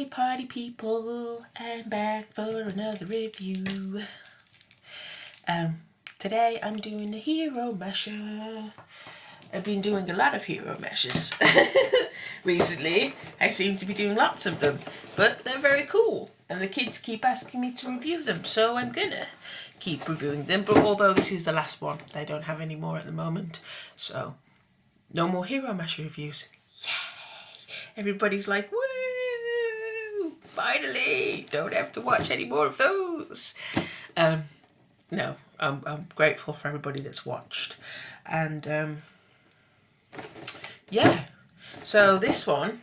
party people, I'm back for another review. Today I'm doing a hero masher. I've been doing a lot of hero mashers recently. I seem to be doing lots of them, but they're very cool and the kids keep asking me to review them, so I'm gonna keep reviewing them. But although this is the last one, they don't have any more at the moment, so no more hero masher reviews. Yay! Everybody's like, woo! Finally! Don't have to watch any more of those. No, I'm grateful for everybody that's watched. And yeah, so this one,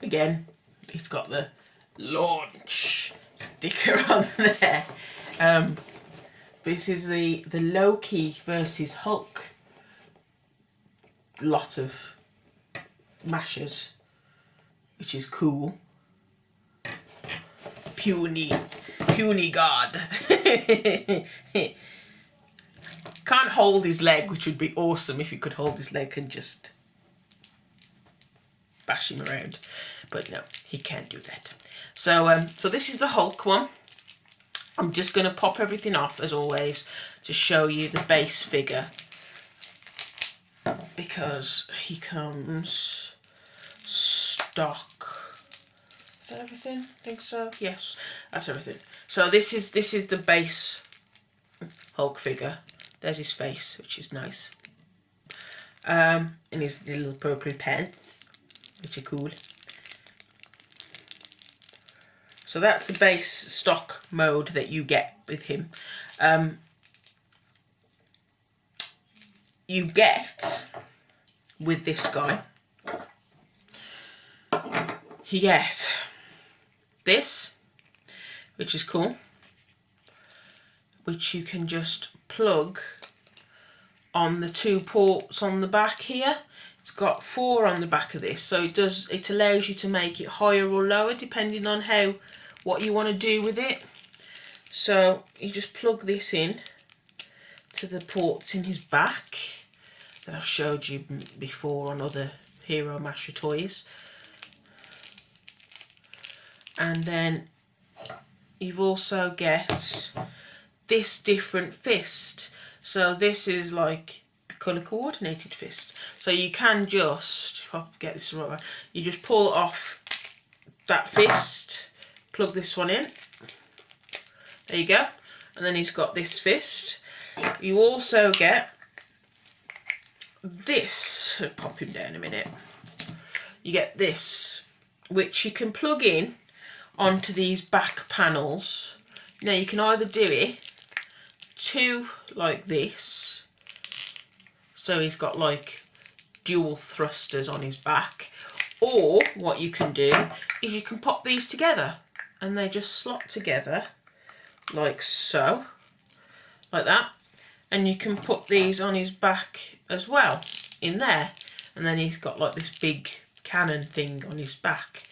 again, it's got the launch sticker on there. This is the Loki versus Hulk lot of mashers, which is cool. Puny god. Can't hold his leg, which would be awesome if you could hold his leg and just bash him around, but no, he can't do that. So so this is the Hulk one. I'm just going to pop everything off as always to show you the base figure, because he comes stock. Is that everything? I think so. Yes, that's everything. So this is the base Hulk figure. There's his face, which is nice. And his little purple pants, which are cool. So that's the base stock mode that you get with him. You get, with this guy, you get this, which is cool, which you can just plug on the 2 ports on the back here. It's got 4 on the back of this, so it allows you to make it higher or lower depending on what you want to do with it. So you just plug this in to the ports in his back that I've showed you before on other Hero Masher toys. And then you've also get this different fist. So this is like a colour coordinated fist. So you can just, if I get this right, you just pull off that fist, plug this one in. There you go. And then he's got this fist. You also get this. I'll pop him down a minute. You get this, which you can plug in onto these back panels. Now you can either do it like this, so he's got like dual thrusters on his back, or what you can do is you can pop these together and they just slot together like so, like that, and you can put these on his back as well in there, and then he's got like this big cannon thing on his back.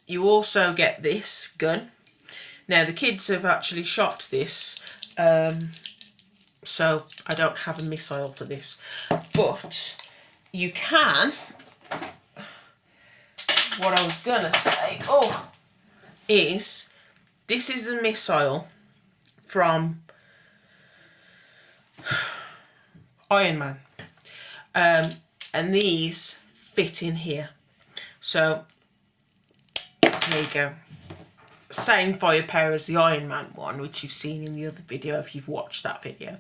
You also get this gun. Now the kids have actually shot this, so I don't have a missile for this, but you can, what I was gonna say, is this is the missile from Iron Man, and these fit in here. So there you go. Same firepower as the Iron Man one, which you've seen in the other video if you've watched that video.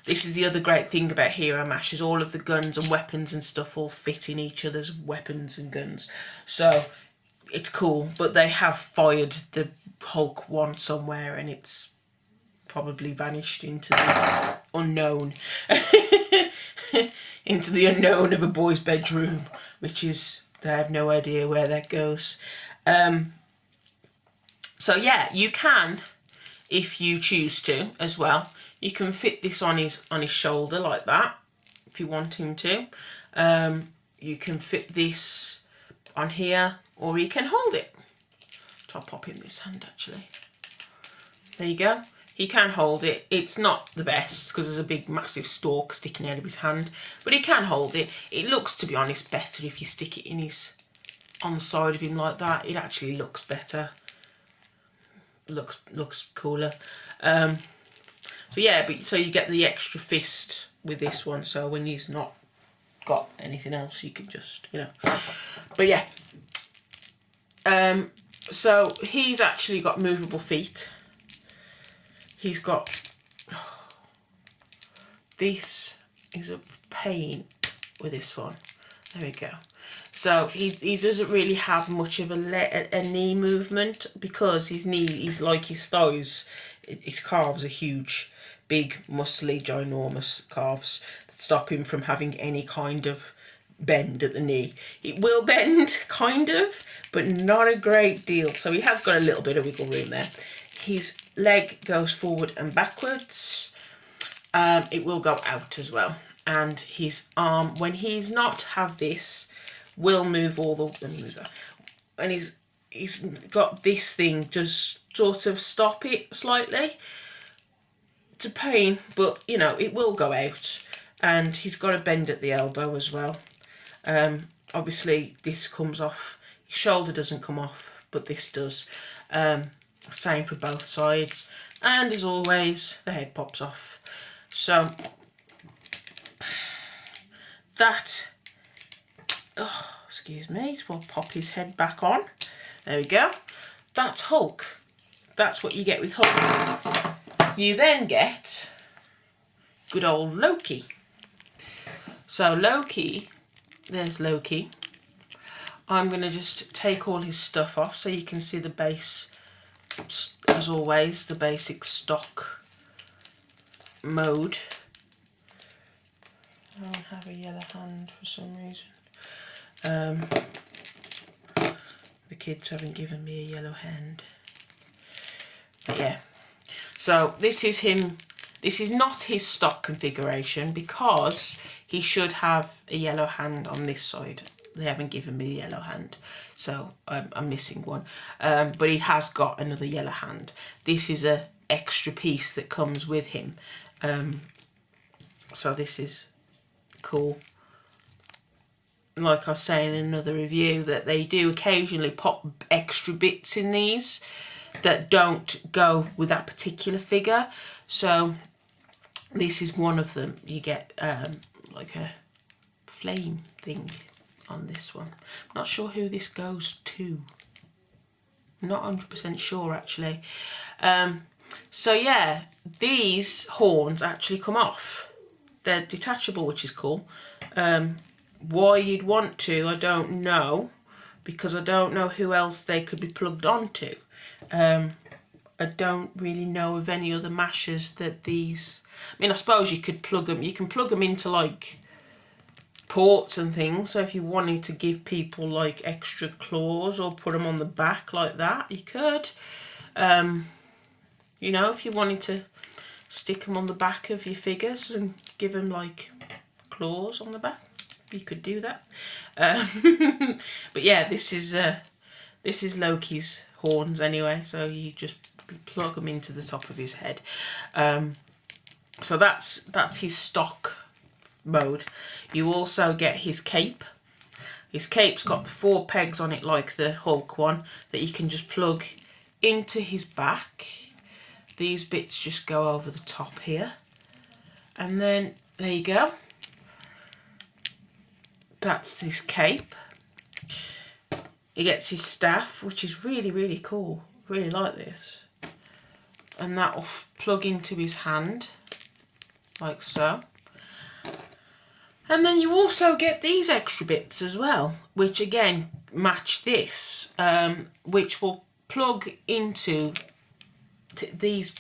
This is the other great thing about Hero Mashers. All of the guns and weapons and stuff all fit in each other's weapons and guns. So it's cool, but they have fired the Hulk one somewhere and it's probably vanished into the unknown. Into the unknown of a boy's bedroom, which is, I have no idea where that goes. So yeah, you can, if you choose to as well, you can fit this on his shoulder like that, if you want him to. You can fit this on here, or you can hold it. I'll pop in this hand actually. There you go. He can hold it. It's not the best because there's a big massive stalk sticking out of his hand, but he can hold it. It looks, to be honest, better if you stick it in his on the side of him like that, it actually looks better. Looks cooler. So yeah, but so you get the extra fist with this one. So when he's not got anything else, you can just, you know. But yeah. So he's actually got movable feet. He's got. This is a pain with this one. There we go. So he doesn't really have much of a knee movement because his knee is like his thighs. His calves are huge, big, muscly, ginormous calves that stop him from having any kind of bend at the knee. It will bend, kind of, but not a great deal. So he has got a little bit of wiggle room there. His leg goes forward and backwards. It will go out as well. And his arm, when he's not have this, will move all the... Let me move that. And he's got this thing, just sort of stop it slightly. It's a pain, but, you know, it will go out. And he's got a bend at the elbow as well. Obviously, this comes off. His shoulder doesn't come off, but this does. Same for both sides. And as always, the head pops off. So, that... Oh, excuse me. We'll pop his head back on. There we go. That's Hulk. That's what you get with Hulk. You then get good old Loki. So Loki, there's Loki. I'm going to just take all his stuff off so you can see the base, as always, the basic stock mode. I don't have a yellow hand for some reason. The kids haven't given me a yellow hand. But yeah. So this is him. This is not his stock configuration because he should have a yellow hand on this side. They haven't given me a yellow hand, so I'm missing one. But he has got another yellow hand. This is a extra piece that comes with him. So this is cool. Like I was saying in another review, that they do occasionally pop extra bits in these that don't go with that particular figure. So this is one of them. You get like a flame thing on this one. I'm not sure who this goes to. I'm not 100% sure actually. So yeah, these horns actually come off. They're detachable, which is cool. Why you'd want to, I don't know, because I don't know who else they could be plugged onto. I don't really know of any other mashers that these... I mean, I suppose you could plug them... You can plug them into, like, ports and things. So if you wanted to give people, like, extra claws or put them on the back like that, you could. You know, if you wanted to stick them on the back of your figures and give them, like, claws on the back, you could do that. But yeah, this is Loki's horns anyway, so you just plug them into the top of his head. So that's his stock mode. You also get his cape. His cape's got 4 pegs on it like the Hulk one that you can just plug into his back. These bits just go over the top here. And then there you go. That's his cape. He gets his staff, which is really, really cool. Really like this. And that will plug into his hand, like so. And then you also get these extra bits as well, which again match this, which will plug into these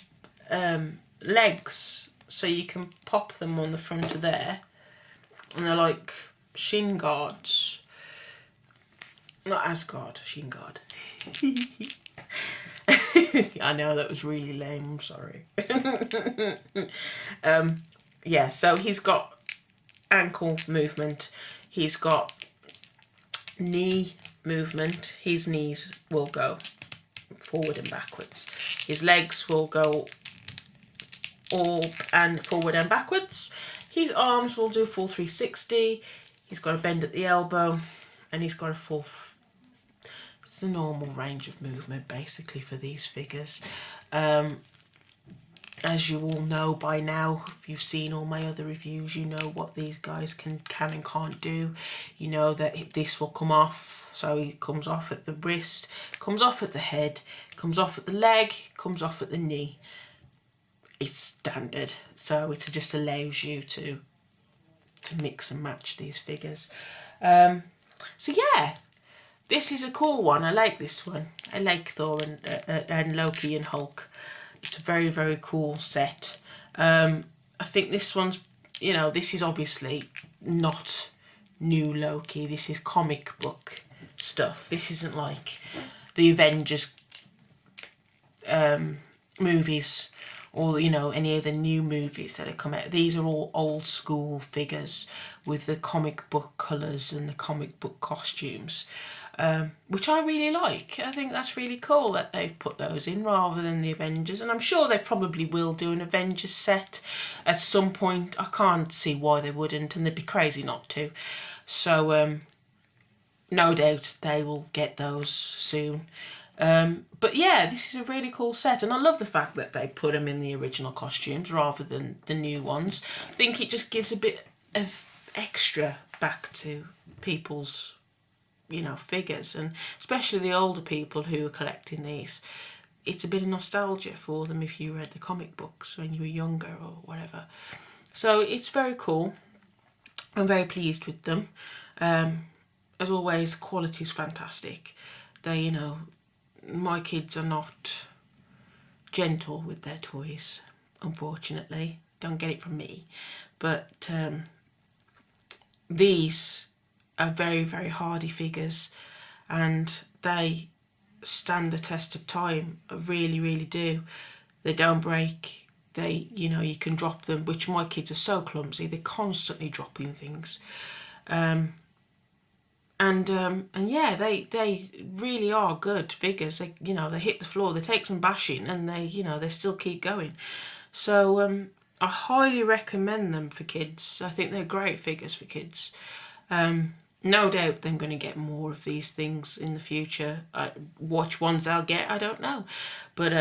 legs, so you can pop them on the front of there. And they're like shin guards. Not Asgard, shin guard. I know that was really lame, I'm sorry. Yeah, so he's got ankle movement. He's got knee movement. His knees will go forward and backwards. His legs will go all and forward and backwards. His arms will do full 360. He's got a bend at the elbow, and he's got a full It's the normal range of movement basically for these figures. As you all know by now, if you've seen all my other reviews, you know what these guys can and can't do. You know that this will come off, so he comes off at the wrist, comes off at the head, comes off at the leg, comes off at the knee. It's standard, so it just allows you to mix and match these figures. So yeah, this is a cool one. I like this one. I like Thor and Loki and Hulk. It's a very, very cool set. I think this one's, you know, this is obviously not new Loki. This is comic book stuff. This isn't like the Avengers movies or, you know, any of the new movies that have come out. These are all old school figures with the comic book colours and the comic book costumes. Which I really like. I think that's really cool that they've put those in rather than the Avengers, and I'm sure they probably will do an Avengers set at some point. I can't see why they wouldn't, and they'd be crazy not to. So no doubt they will get those soon. But yeah, this is a really cool set, and I love the fact that they put them in the original costumes rather than the new ones. I think it just gives a bit of extra back to people's, you know, figures, and especially the older people who are collecting these. It's a bit of nostalgia for them if you read the comic books when you were younger or whatever. So it's very cool. I'm very pleased with them. As always, quality is fantastic. They, you know, my kids are not gentle with their toys, unfortunately. Don't get it from me. But these are very, very hardy figures, and they stand the test of time. I really, really do. They don't break. They, you know, you can drop them, which my kids are so clumsy. They're constantly dropping things. And yeah, they really are good figures. They, you know, they hit the floor, they take some bashing, and they, you know, they still keep going. So I highly recommend them for kids. I think they're great figures for kids. No doubt I'm going to get more of these things in the future. Which ones I'll get, I don't know. But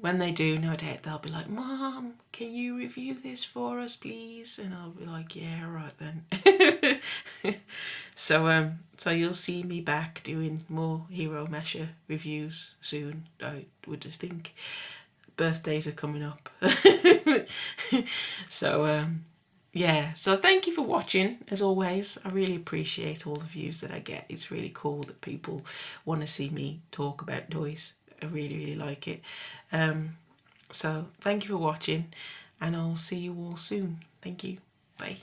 when they do, no doubt they'll be like, Mom, can you review this for us, please? And I'll be like, yeah, all right then. So you'll see me back doing more Hero Mesher reviews soon, I would think. Birthdays are coming up. So yeah, so thank you for watching. As always, I really appreciate all the views that I get. It's really cool that people want to see me talk about toys. I really, really like it. So thank you for watching, and I'll see you all soon. Thank you. Bye.